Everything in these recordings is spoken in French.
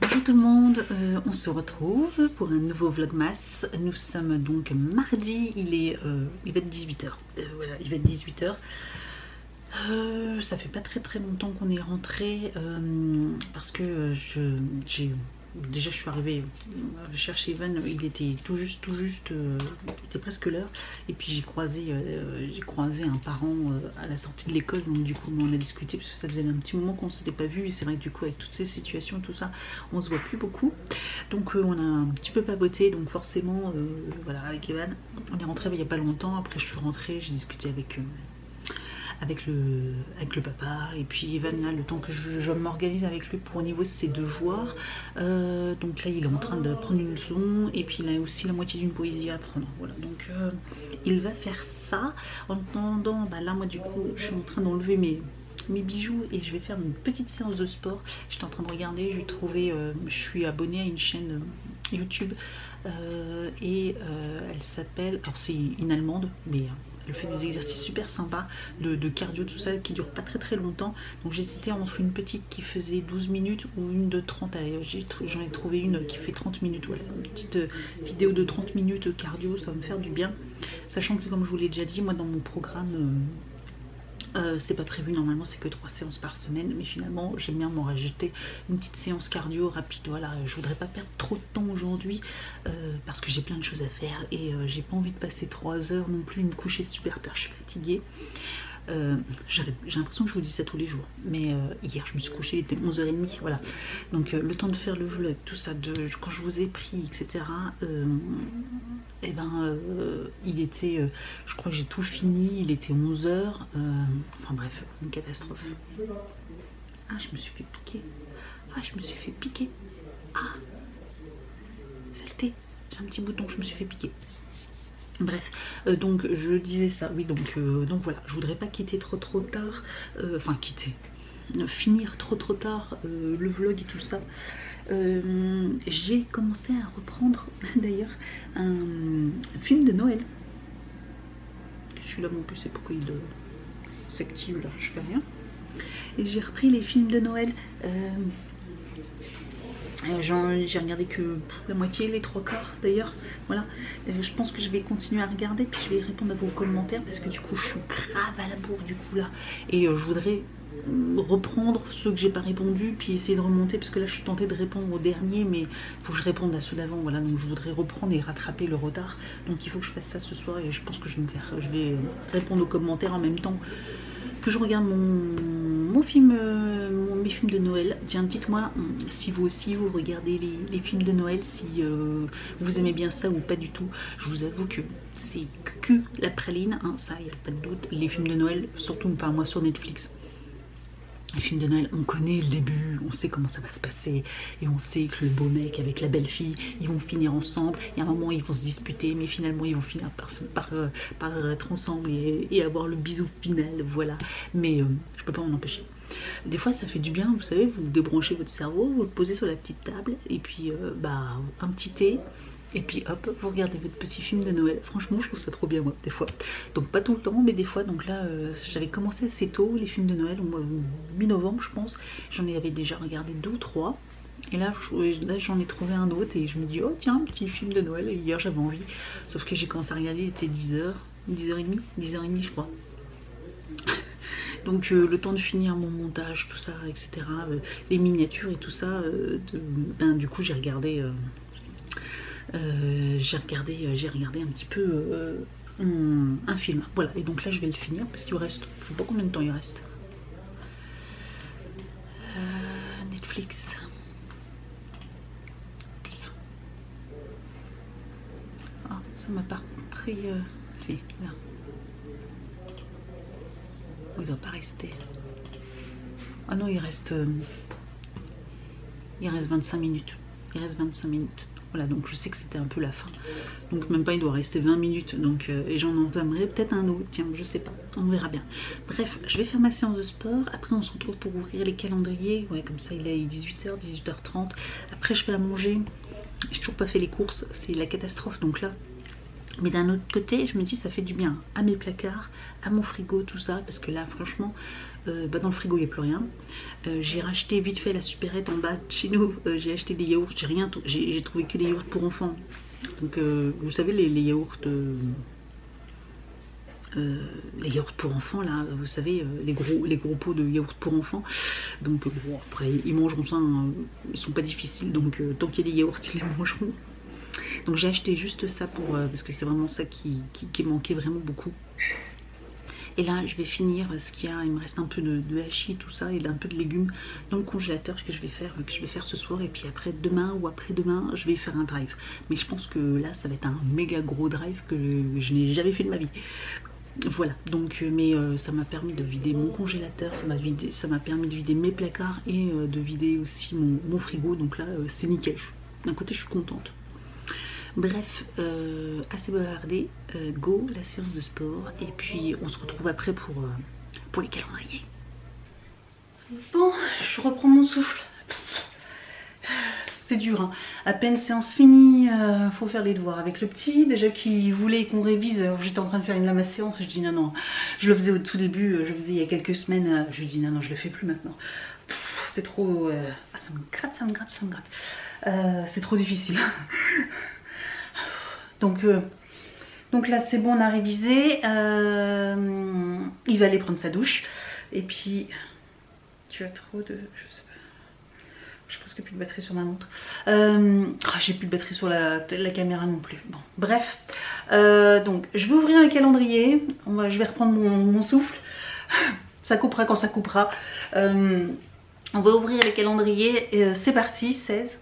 Bonjour tout le monde, on se retrouve pour un nouveau vlogmas. Nous sommes donc mardi, il va être 18h. Voilà, il va être 18h. Ça fait pas très longtemps qu'on est rentré parce que déjà je suis arrivée chercher Evan, il était tout juste, il était presque l'heure. Et puis j'ai croisé un parent à la sortie de l'école, donc du coup on a discuté parce que ça faisait un petit moment qu'on ne s'était pas vu. Et c'est vrai que du coup avec toutes ces situations, tout ça, on se voit plus beaucoup. Donc on a un petit peu papoté, donc forcément voilà, avec Evan, on est rentré il n'y a pas longtemps. Après je suis rentrée, j'ai discuté avec le papa, et puis Evan là, le temps que je m'organise avec lui pour au niveau de ses devoirs, donc là il est en train de prendre une leçon, et puis il a aussi la moitié d'une poésie à apprendre, voilà, donc il va faire ça. En attendant, bah là moi du coup je suis en train d'enlever mes bijoux et je vais faire une petite séance de sport. J'étais en train de regarder, j'ai trouvé, je suis abonnée à une chaîne YouTube et elle s'appelle, alors c'est une allemande, mais elle fait des exercices super sympas de cardio, tout ça, qui dure pas très longtemps. Donc j'hésitais entre une petite qui faisait 12 minutes ou une de 30. J'en ai trouvé une qui fait 30 minutes. Voilà, une petite vidéo de 30 minutes cardio, ça va me faire du bien. Sachant que, comme je vous l'ai déjà dit, moi dans mon programme, c'est pas prévu, normalement c'est que 3 séances par semaine, mais finalement j'aime bien m'en rajouter une petite séance cardio rapide. Voilà, je voudrais pas perdre trop de temps aujourd'hui parce que j'ai plein de choses à faire et j'ai pas envie de passer 3 heures non plus, me coucher super tard, je suis fatiguée. J'ai l'impression que je vous dis ça tous les jours, mais hier je me suis couchée, il était 11h30, voilà. Donc le temps de faire le vlog, tout ça, quand je vous ai pris, etc. Et ben il était, je crois que j'ai tout fini, il était 11h, enfin bref, une catastrophe. Ah, je me suis fait piquer. Ah, je me suis fait piquer. Ah, saleté, j'ai un petit bouton, je me suis fait piquer. Bref, donc je disais ça, oui, donc voilà, je voudrais pas quitter trop tard, enfin finir trop tard le vlog et tout ça. J'ai commencé à reprendre d'ailleurs un film de Noël. Celui-là, mon plus, c'est pourquoi il s'active là, je fais rien. Et j'ai repris les films de Noël. J'ai regardé que la moitié, les 3/4 d'ailleurs, voilà. Je pense que je vais continuer à regarder, puis je vais répondre à vos commentaires parce que du coup je suis grave à la bourre du coup là, et je voudrais reprendre ceux que j'ai pas répondu, puis essayer de remonter, parce que là je suis tentée de répondre au dernier, mais il faut que je réponde à ceux d'avant, voilà. Donc je voudrais reprendre et rattraper le retard, donc il faut que je fasse ça ce soir, et je pense que je vais répondre aux commentaires en même temps que je regarde mes films de Noël. Tiens, dites-moi si vous aussi vous regardez les films de Noël, si vous aimez bien ça ou pas du tout. Je vous avoue que c'est que la praline, hein, ça, il n'y a pas de doute. Les films de Noël, surtout, enfin moi sur Netflix, les films de Noël, on connaît le début, on sait comment ça va se passer, et on sait que le beau mec avec la belle fille, ils vont finir ensemble. Il y a un moment, ils vont se disputer, mais finalement, ils vont finir par être ensemble et avoir le bisou final, voilà. Mais je peux pas m'en empêcher. Des fois, ça fait du bien, vous savez, vous débranchez votre cerveau, vous le posez sur la petite table, et puis un petit thé. Et puis hop, vous regardez votre petit film de Noël. Franchement, je trouve ça trop bien, moi, des fois. Donc pas tout le temps, mais des fois. Donc là, j'avais commencé assez tôt les films de Noël, au mois mi-novembre, je pense. J'en avais déjà regardé 2 ou 3. Et là j'en ai trouvé un autre et je me dis, oh tiens, un petit film de Noël. Et hier, j'avais envie. Sauf que j'ai commencé à regarder, il était 10h, 10h30, je crois. Donc le temps de finir mon montage, tout ça, etc. Les miniatures et tout ça, du coup, j'ai regardé un petit peu un film, voilà. Et donc là je vais le finir parce qu'il reste, je sais pas combien de temps il reste. Netflix, ah, ça m'a pas pris, si, là, oh, il doit pas rester, ah non, il reste 25 minutes, voilà. Donc je sais que c'était un peu la fin, donc même pas, il doit rester 20 minutes, donc et j'en entamerai peut-être un autre, tiens, je sais pas, on verra bien. Bref, je vais faire ma séance de sport, après on se retrouve pour ouvrir les calendriers, ouais, comme ça il est 18h, 18h30, après je vais à manger. J'ai toujours pas fait les courses, c'est la catastrophe, donc là Mais d'un autre côté, je me dis ça fait du bien à mes placards, à mon frigo, tout ça, parce que là franchement, dans le frigo il n'y a plus rien. J'ai racheté vite fait la supérette en bas de chez nous, j'ai acheté des yaourts, j'ai trouvé que des yaourts pour enfants. Donc vous savez les yaourts... les yaourts pour enfants là, vous savez, les gros pots de yaourts pour enfants. Donc bon, après ils mangeront ça, hein, ils sont pas difficiles, donc tant qu'il y a des yaourts ils les mangeront. Donc j'ai acheté juste ça pour parce que c'est vraiment ça qui manquait vraiment beaucoup. Et là je vais finir ce qu'il y a, il me reste un peu de hachis, tout ça, et un peu de légumes dans le congélateur, ce que je vais faire ce soir. Et puis après demain ou après-demain je vais faire un drive. Mais je pense que là ça va être un méga gros drive que je n'ai jamais fait de ma vie. Voilà, donc ça m'a permis de vider mon congélateur, ça m'a permis de vider mes placards et de vider aussi mon frigo. Donc là c'est nickel, d'un côté je suis contente. Bref, assez bavardé, go la séance de sport et puis on se retrouve après pour les calendriers. Bon, je reprends mon souffle. C'est dur, hein. À peine séance finie, faut faire les devoirs avec le petit, déjà qui voulait qu'on révise. J'étais en train de faire ma séance, je dis non, je le faisais au tout début, je le faisais il y a quelques semaines, je dis non, je le fais plus maintenant. C'est trop... ça me gratte. C'est trop difficile. Donc là c'est bon, on a révisé, il va aller prendre sa douche, et puis tu as trop de... je sais pas. J'ai presque plus de batterie sur ma montre. J'ai plus de batterie sur la caméra non plus. Bon, bref. Donc, je vais ouvrir le calendrier. Je vais reprendre mon souffle. Ça coupera quand ça coupera. On va ouvrir les calendriers. C'est parti, 16.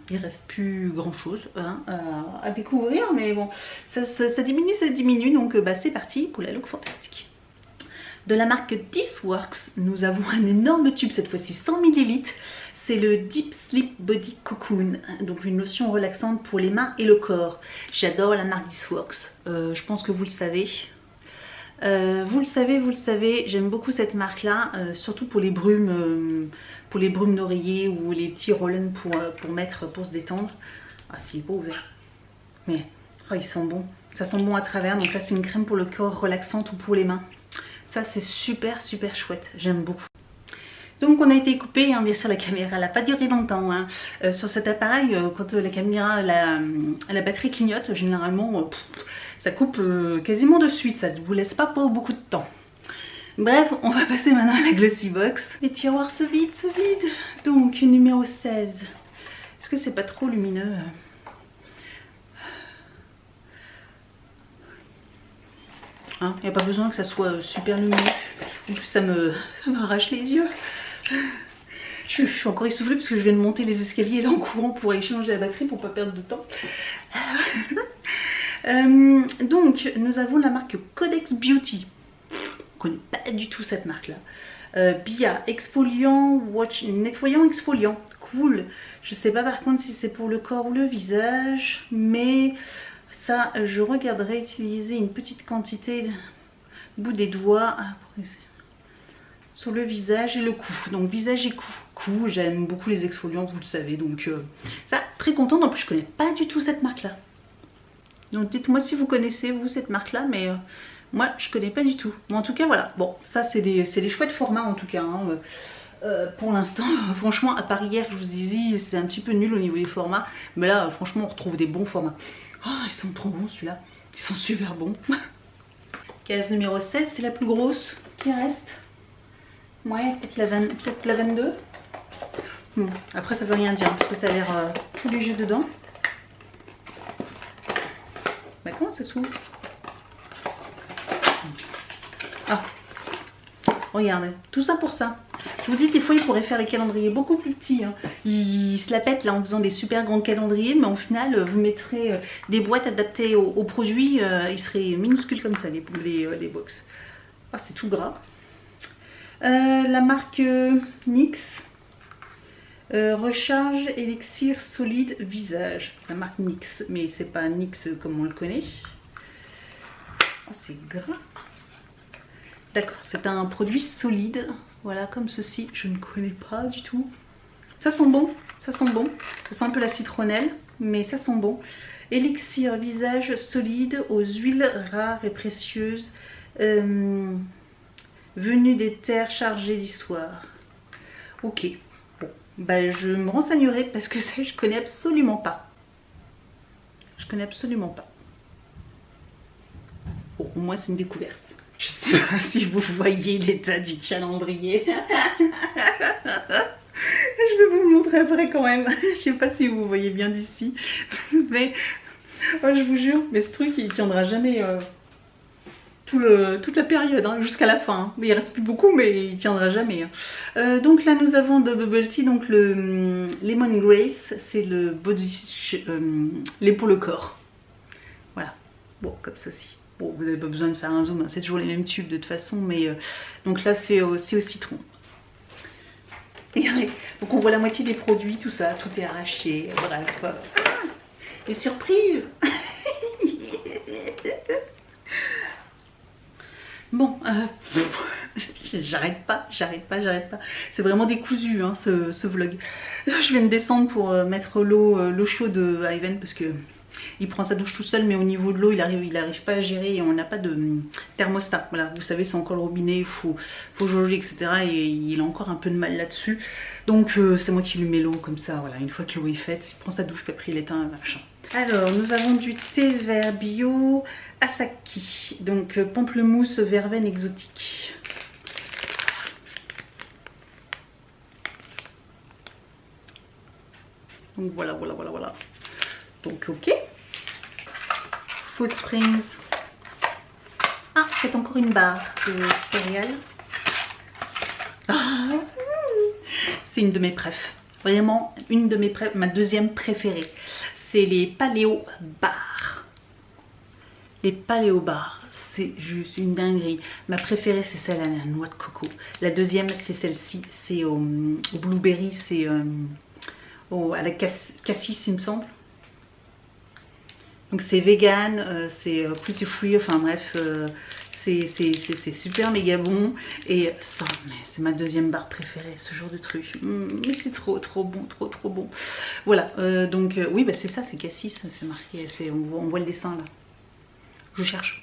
Il reste plus grand chose à découvrir. Mais bon, ça diminue. Donc, c'est parti pour la look fantastique. De la marque This Works, nous avons un énorme tube, cette fois-ci 100 ml. C'est le Deep Sleep Body Cocoon, donc une lotion relaxante pour les mains et le corps. J'adore la marque This Works, je pense que vous le savez. Vous le savez, j'aime beaucoup cette marque-là, surtout pour les brumes d'oreiller ou les petits roll-on pour se détendre. Ah, s'il est pas ouvert. Mais il sent bon, ça sent bon à travers. Donc là, c'est une crème pour le corps relaxante ou pour les mains. Ça, c'est super chouette, j'aime beaucoup. Donc on a été coupé, hein, bien sûr la caméra n'a pas duré longtemps. Hein. Sur cet appareil, quand la caméra, la batterie clignote, généralement ça coupe quasiment de suite, ça ne vous laisse pas beaucoup de temps. Bref, on va passer maintenant à la Glossy Box. Les tiroirs se vident. Donc numéro 16. Est-ce que c'est pas trop lumineux? Il n'y a pas besoin que ça soit super lumineux. En plus ça m'arrache les yeux. Je suis encore essoufflée parce que je viens de monter les escaliers là en courant pour aller changer la batterie pour pas perdre de temps. Donc nous avons la marque Codex Beauty. Je ne connais pas du tout cette marque là. Bia exfoliant, nettoyant exfoliant. Cool. Je sais pas par contre si c'est pour le corps ou le visage, mais ça je regarderai utiliser une petite quantité au bout des doigts. Sur le visage et le cou. Donc visage et cou, j'aime beaucoup les exfoliants, vous le savez. Donc ça, très contente. En plus, je connais pas du tout cette marque là. Donc dites-moi si vous connaissez vous cette marque là, mais moi je connais pas du tout. Mais en tout cas voilà. Bon, ça c'est des chouettes formats en tout cas. Hein. Pour l'instant, franchement, à part hier, je vous disais, c'était un petit peu nul au niveau des formats. Mais là, franchement, on retrouve des bons formats. Oh, ils sont trop bons celui-là. Ils sont super bons. Case numéro 16, c'est la plus grosse qui reste. Ouais, peut-être la 22. Après, ça veut rien dire, parce que ça a l'air tout léger dedans. Bah, comment ça s'ouvre? Ah, regardez, tout ça pour ça. Je vous dis, des fois, il pourrait faire les calendriers beaucoup plus petits. Hein. Il se la pète là en faisant des super grands calendriers, mais au final, vous mettrez des boîtes adaptées aux produits. Ils seraient minuscules comme ça, les box. Ah, c'est tout gras. La marque NYX, recharge élixir solide visage. La marque NYX, mais c'est pas NYX comme on le connaît. Oh, c'est gras. D'accord, c'est un produit solide. Voilà, comme ceci. Je ne connais pas du tout. Ça sent bon, ça sent bon. Ça sent un peu la citronnelle, mais ça sent bon. Élixir visage solide aux huiles rares et précieuses, venu des terres chargées d'histoire. Ok, bon, bah, je me renseignerai parce que ça je connais absolument pas. Je connais absolument pas. Bon, au moins c'est une découverte. Je sais pas si vous voyez l'état du calendrier. Je vais vous le montrer après quand même. Je sais pas si vous voyez bien d'ici. Mais oh, je vous jure, mais ce truc il tiendra jamais toute la période, hein, jusqu'à la fin. Hein. Il reste plus beaucoup, mais il tiendra jamais. Hein. Donc là nous avons de Bubble Tea, donc le Lemon Grace, c'est le body lait pour le corps. Voilà, bon comme ceci. Bon, vous n'avez pas besoin de faire un zoom, hein. C'est toujours les mêmes tubes de toute façon, mais donc là c'est au citron. Et donc on voit la moitié des produits, tout ça, tout est arraché, bref. Ah, et surprise. Bon, j'arrête pas. C'est vraiment décousu hein, ce vlog. Je viens de descendre pour mettre l'eau chaude à Ivan parce que il prend sa douche tout seul, mais au niveau de l'eau, il arrive pas à gérer et on n'a pas de thermostat. Voilà, vous savez, c'est encore le robinet, il faut jauger, etc. Et il a encore un peu de mal là-dessus. Donc c'est moi qui lui mets l'eau comme ça, voilà. Une fois que l'eau est faite, il prend sa douche, puis après il éteint, machin. Alors, nous avons du thé vert bio Asaki, donc pamplemousse verveine exotique. Donc voilà. Donc ok. Food Springs. Ah, c'est encore une barre de céréales. Ah, c'est une de mes préf. Vraiment, une de mes préf, ma deuxième préférée. C'est les Paléo Bars. Les Paléo Bars, c'est juste une dinguerie. Ma préférée, c'est celle à la noix de coco. La deuxième, c'est celle-ci. C'est au blueberry, c'est à la cassis, il me semble. Donc c'est vegan, c'est gluten free, enfin bref, c'est super méga bon. Et ça, c'est ma deuxième barre préférée, ce genre de truc. Mais c'est trop bon, trop bon. Voilà, donc oui, bah c'est ça, c'est cassis, c'est marqué, on voit le dessin là. Je cherche.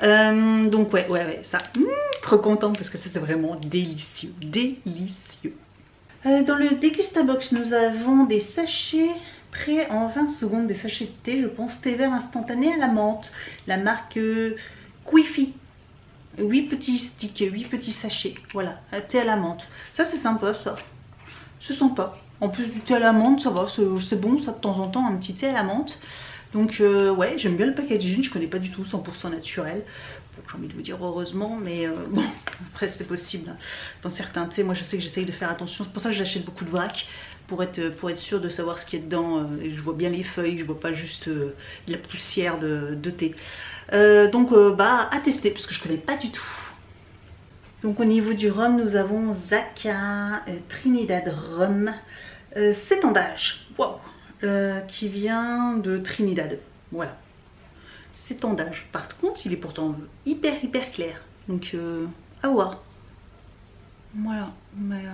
Donc ouais, ça, trop contente parce que ça c'est vraiment délicieux. Dans le Degustabox, nous avons des sachets prêts en 20 secondes, des sachets de thé, je pense, thé vert instantané à la menthe, la marque Quiffy. 8 petits sticks, 8 petits sachets, voilà, thé à la menthe. Ça c'est sympa ça, c'est sympa. En plus du thé à la menthe, ça va, c'est bon ça de temps en temps, un petit thé à la menthe. Donc ouais, j'aime bien le packaging, je connais pas du tout, 100% naturel. J'ai envie de vous dire heureusement, mais bon, après c'est possible. Dans certains thés, moi je sais que j'essaye de faire attention, c'est pour ça que j'achète beaucoup de vrac, pour être sûre de savoir ce qu'il y a dedans. Et je vois bien les feuilles, je vois pas juste la poussière de thé. Donc bah à tester, parce que je connais pas du tout. Donc au niveau du rhum, nous avons Zaka Trinidad Rum, 7 ans d'âge, wow, qui vient de Trinidad, voilà. 7 ans d'âge. Par contre, il est pourtant hyper clair. Donc, à voir. Voilà. Mais,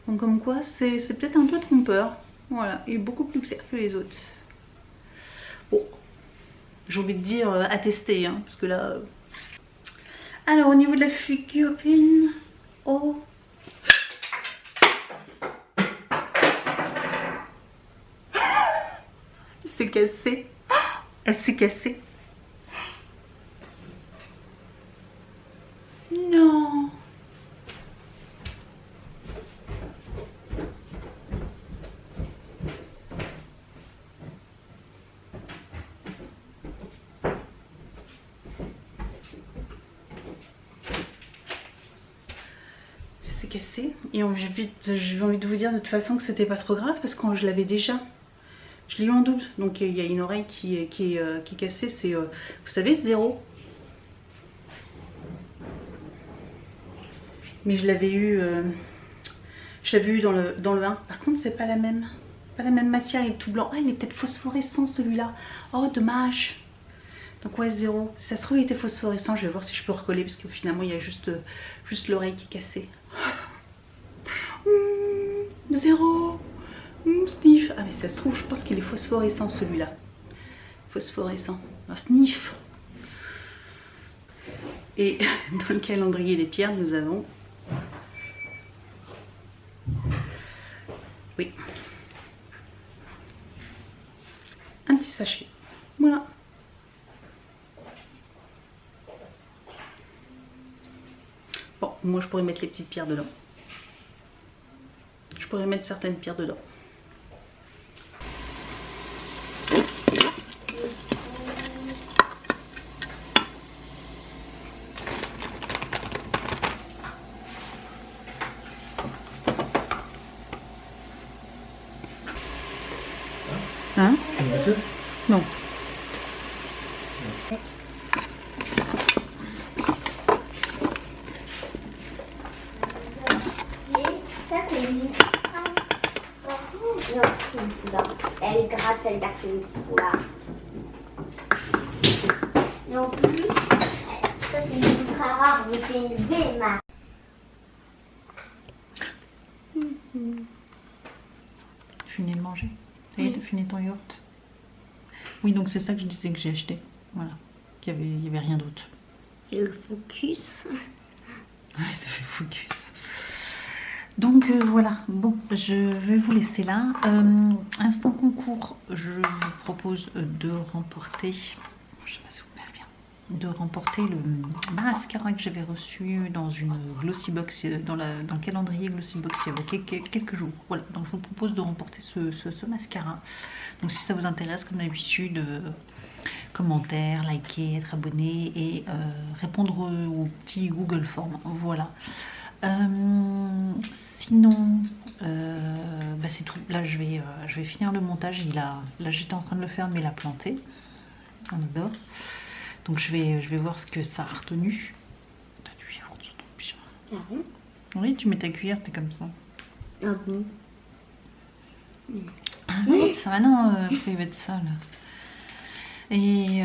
donc, comme quoi, c'est peut-être un peu trompeur. Voilà. Il est beaucoup plus clair que les autres. Bon. J'ai envie de dire à tester. Hein, parce que là... Alors, au niveau de la figurine... Oh. C'est cassé. Elle s'est cassée. Non. Elle s'est cassée. Et j'ai envie de vous dire de toute façon que c'était pas trop grave parce que je l'avais déjà. Je l'ai eu en double, donc il y a une oreille qui est cassée, c'est, vous savez, 0. Mais je l'avais eu dans le 1. Par contre, c'est pas la même matière, il est tout blanc. Ah, il est peut-être phosphorescent celui-là. Oh, dommage. Donc ouais, 0. Si ça se trouve, il était phosphorescent. Je vais voir si je peux recoller, parce que finalement, il y a juste l'oreille qui est cassée. 0. Sniff. Ah mais ça se trouve, je pense qu'il est phosphorescent celui-là. phosphorescent, un sniff. Et dans le calendrier des pierres, nous avons, oui, un petit sachet. Voilà. Bon, moi je pourrais mettre les petites pierres dedans. Je pourrais mettre certaines pierres dedans. Hein? Non. Ça c'est une... Non, c'est une foulard. Elle gratte celle d'à une foulard. Et en plus, ça c'est une ultra rare, mais c'est une VMA. Tu finis de manger? Ça y est, t'as fini ton yaourt? Oui, donc c'est ça que je disais que j'ai acheté. Voilà. Il y avait rien d'autre. C'est le focus. Ouais, ça fait focus. Donc voilà, bon, je vais vous laisser là. Instant concours, je vous propose de remporter, je sais pas si vous verrez bien, de remporter le mascara que j'avais reçu dans une Glossy Box, dans le calendrier Glossy Box il y avait quelques jours. Voilà, donc je vous propose de remporter ce mascara. Donc si ça vous intéresse, comme d'habitude, commentaires, liker, être abonné et répondre aux petits Google Forms. Voilà. Sinon, bah c'est tout. Là, je vais finir le montage. Là, j'étais en train de le faire, mais il a planté. On adore. Donc, je vais voir ce que ça a retenu. T'as du yaourt sur ton pyjama. Ah bon? Oui, tu mets ta cuillère, t'es comme ça. Ah bon? Ah oui, ça, non, il va être ça là. Et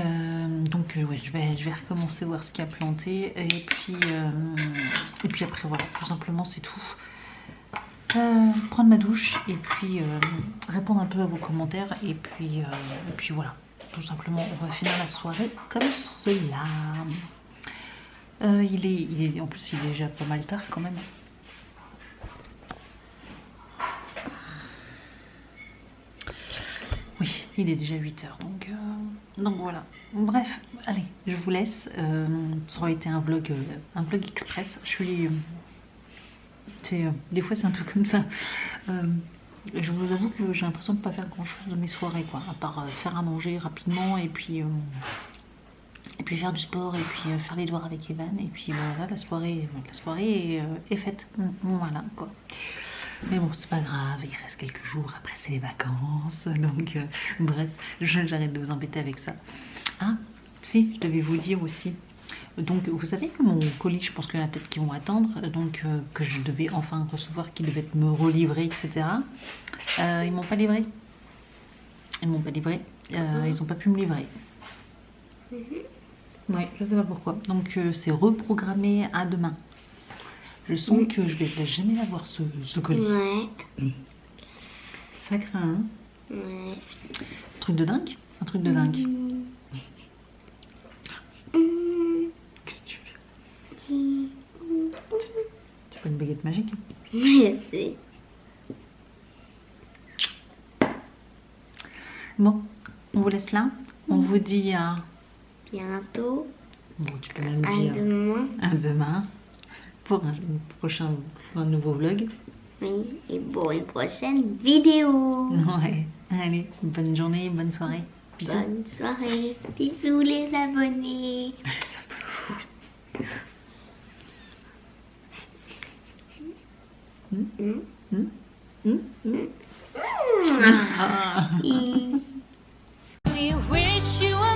donc ouais, je vais recommencer voir ce qui a planté et puis après voilà, tout simplement c'est tout. Prendre ma douche et puis répondre un peu à vos commentaires et puis voilà, tout simplement on va finir la soirée comme cela. Il est en plus il est déjà pas mal tard quand même. Oui, il est déjà 8 h, donc voilà. Bref, allez, je vous laisse. Ça aurait été un vlog express. Des fois, c'est un peu comme ça. Je vous avoue que j'ai l'impression de ne pas faire grand-chose de mes soirées, quoi, à part faire à manger rapidement et puis faire du sport et puis faire les devoirs avec Evan. Et puis voilà, la soirée est faite. Voilà, quoi. Mais bon, c'est pas grave, il reste quelques jours, après c'est les vacances, donc bref, j'arrête de vous embêter avec ça. Ah, si, je devais vous dire aussi, donc vous savez que mon colis, je pense qu'il y en a peut-être qui vont attendre, donc que je devais enfin recevoir, qui devait me relivrer, etc. Ils m'ont pas livré. Ils m'ont pas livré, ils ont pas pu me livrer. Ouais, je sais pas pourquoi, donc c'est reprogrammé à demain. Je sens que je vais jamais avoir ce colis. Ouais. Ça craint, hein? Ouais. Un truc de dingue? Un truc de dingue. Qu'est-ce que tu fais? C'est pas une baguette magique? Je sais. Bon, on vous laisse là. On vous dit à Bientôt. bon, tu peux même À dire demain. à demain pour un nouveau vlog. Oui. Et pour une prochaine vidéo. Ouais, allez, bonne journée, bonne soirée. Bisous. Bonne soirée. Bisous les abonnés. Ah. We wish you a